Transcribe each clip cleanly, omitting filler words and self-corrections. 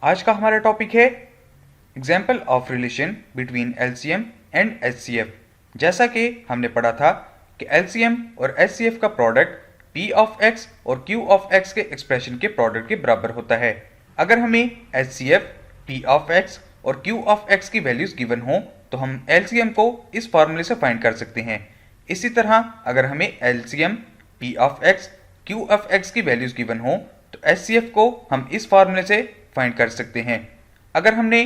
आज का हमारा टॉपिक है example of relation between LCM and HCF. जैसा कि हमने पढ़ा था कि एलसीएम और एचसीएफ का प्रोडक्ट P ऑफ x और Q ऑफ x के एक्सप्रेशन के प्रोडक्ट के बराबर होता है। अगर हमें एचसीएफ, P ऑफ x और Q ऑफ x की वैल्यूज गिवन हो तो हम एलसीएम को इस फॉर्मूले से फाइंड कर सकते हैं। इसी तरह अगर हमें LCM, P of x, Q of x की वैल्यूज गिवन हो तो एचसीएफ को हम इस फॉर्मूले से फाइंड कर सकते हैं। अगर हमने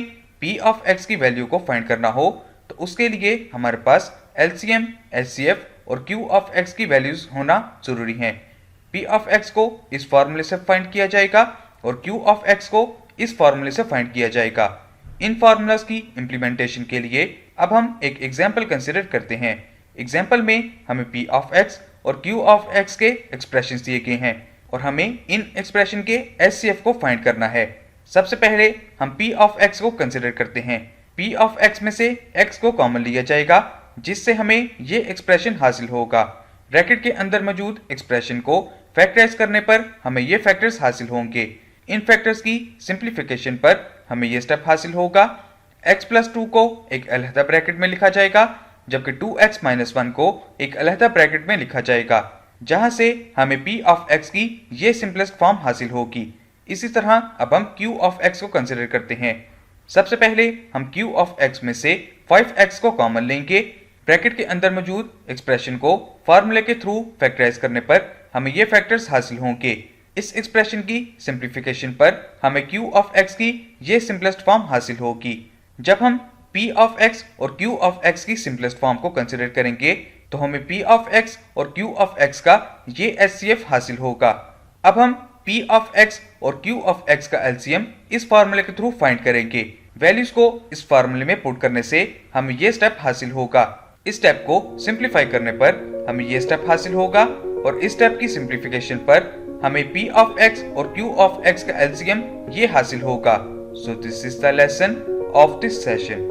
P ऑफ x की वैल्यू को फाइंड करना हो तो उसके लिए हमारे पास एलसीएम, एचसीएफ और Q ऑफ x की वैल्यूज होना जरूरी है। P ऑफ x को इस फॉर्मूले से फाइंड किया जाएगा और Q ऑफ x को इस फॉर्मूले से फाइंड किया जाएगा। इन फॉर्मूलाज की इम्प्लीमेंटेशन के लिए अब हम एक एग्जाम्पल कंसिडर करते हैं। एग्जाम्पल में हमें P ऑफ x और Q ऑफ x के एक्सप्रेशन दिए गए हैं और हमें इन एक्सप्रेशन के एचसीएफ को फाइंड करना है। सबसे पहले हम P ऑफ x को कंसिडर करते हैं। P ऑफ x में से x को कॉमन लिया जाएगा जिससे हमें ये एक्सप्रेशन हासिल होगा। ब्रैकेट के अंदर मौजूद एक्सप्रेशन को फैक्टराइज करने पर हमें ये फैक्टर्स हासिल होंगे। इन फैक्टर्स की सिंप्लीफिकेशन पर हमें ये स्टेप हासिल होगा। x प्लस 2 को एक अलहदा ब्रैकेट में लिखा जाएगा जबकि 2x माइनस 1 को एक अलहदा ब्रैकेट में लिखा जाएगा, जहां से हमें P ऑफ x की ये सिंपलेस्ट फॉर्म हासिल होगी। इसी तरह अब हम Q ऑफ x को कंसिडर करते हैं। सबसे पहले हम Q ऑफ x में से 5x को कॉमन लेंगे। ब्रैकेट के अंदर मौजूद एक्सप्रेशन को फार्मूले के थ्रू फैक्टराइज करने पर हमें ये फैक्टर्स हासिल होंगे। इस एक्सप्रेशन की सिंप्लीफिकेशन पर हमें Q ऑफ x की ये सिंपलेस्ट फॉर्म हासिल होगी। जब हम P ऑफ x और Q ऑफ x की सिंपलेस्ट फॉर्म को कंसिडर करेंगे तो हमें P ऑफ x और Q ऑफ x का ये HCF हासिल होगा। अब हम P ऑफ x और Q ऑफ x का LCM इस फार्मूले के थ्रू फाइंड करेंगे। वैल्यूज को इस फार्मूले में पुट करने से हमें ये स्टेप हासिल होगा। इस स्टेप को सिंप्लीफाई करने पर हमें ये स्टेप हासिल होगा और इस स्टेप की सिंप्लीफिकेशन पर हमें P ऑफ x और Q ऑफ x का LCM ये हासिल होगा। So this is the lesson of this session.